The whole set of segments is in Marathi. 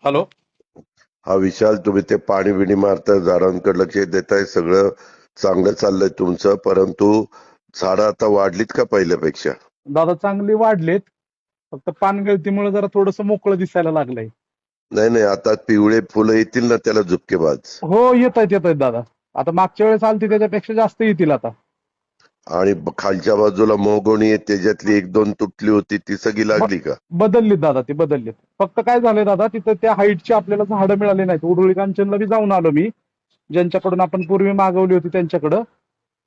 हॅलो. हा विशाल, तुम्ही ते पाणी बिणी मारताय, झाडांकडे लक्ष देताय, सगळं चांगलं चाललंय तुमचं, परंतु झाडं आता वाढलीत का पहिल्यापेक्षा? दादा चांगली वाढलेत. फक्त पानगळतीमुळे जरा थोडस मोकळं दिसायला लागलंय. नाही नाही, आता पिवळे फुलं येतील ना त्याला झुपकेबाज. हो, येत आहेत दादा. आता मागच्या वेळेस आलती त्याच्यापेक्षा जास्त येतील आता. आणि खालच्या बाजूला मोहगोणी आहे, त्याच्यातली एक दोन तुटली होती, ती सगळी ब- लागली का? बदललीत दादा, ती बदललीत. फक्त काय झालंय दादा, तिथं त्या हाईटची आपल्याला झाडं मिळाली नाहीत. उरुळी कांचनला बी जाऊन आलो मी, ज्यांच्याकडून आपण पूर्वी मागवली होती त्यांच्याकडं,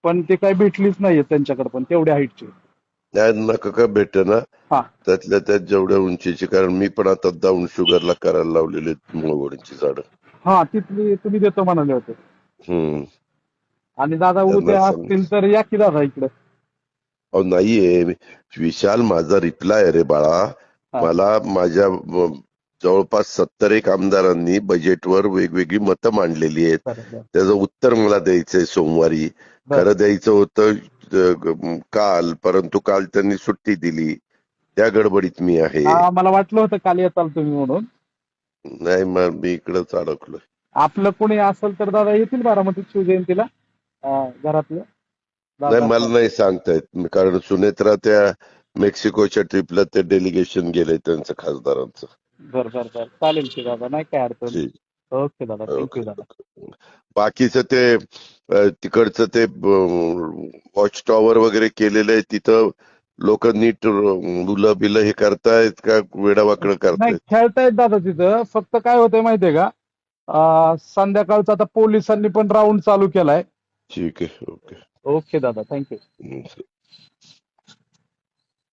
पण ते काही भेटलीच नाहीये त्यांच्याकडे पण तेवढ्या हाईटची. नाही, नका का भेटे ना. हा त्यातल्या त्यात जेवढ्या उंचीची, कारण मी पण आता जाऊन शुगरला करायला लावलेली मोहगोणीची झाडं. हा, तिथली तुम्ही देतो म्हणाले होते. हम्म. आणि दादा त्यांना उद्या सांग. असतील तर या की दादा इकडे. अहो नाहीये विशाल, माझा रिप्लाय आहे रे बाळा. हा, मला माझ्या जवळपास 70 एक आमदारांनी बजेटवर वेगवेगळी मतं मांडलेली आहेत. बरं बरं त्याचं उत्तर मला द्यायचंय सोमवारी. बरं. खरं द्यायचं होतं काल, परंतु काल त्यांनी सुट्टी दिली. त्या गडबडीत मी आहे. हा, मला वाटलं होतं काल येताल तुम्ही म्हणून. नाही, मग मी इकडंच अडकलोय. आपलं कोणी असेल तर दादा येतील बारामतीत शिवजयंतीला, घरातलं नाही, दादा. मला नाही सांगता येत, कारण सुनेत्रा त्या मेक्सिकोच्या ट्रिपला ते डेलिगेशन गेलंय त्यांचं, खासदारांचं. बरं बरं बरं, चालेल की दादा, नाही काय अडचण. ठीक. ओके दादा, थँक्यू ओके दादा. ओके. बाकीचं ते तिकडचं ते वॉच टॉवर वगैरे केलेलं आहे, तिथं लोक नीट मुलं बिलं हे करतायत का वेडावाकडं नाही, करतायत? खेळतायत दादा तिथं. फक्त काय होतंय माहितीये का, संध्याकाळचं आता पोलिसांनी पण राऊंड चालू केलाय. ठीक आहे. ओके. ओके दादा, थँक्यू. हम्म.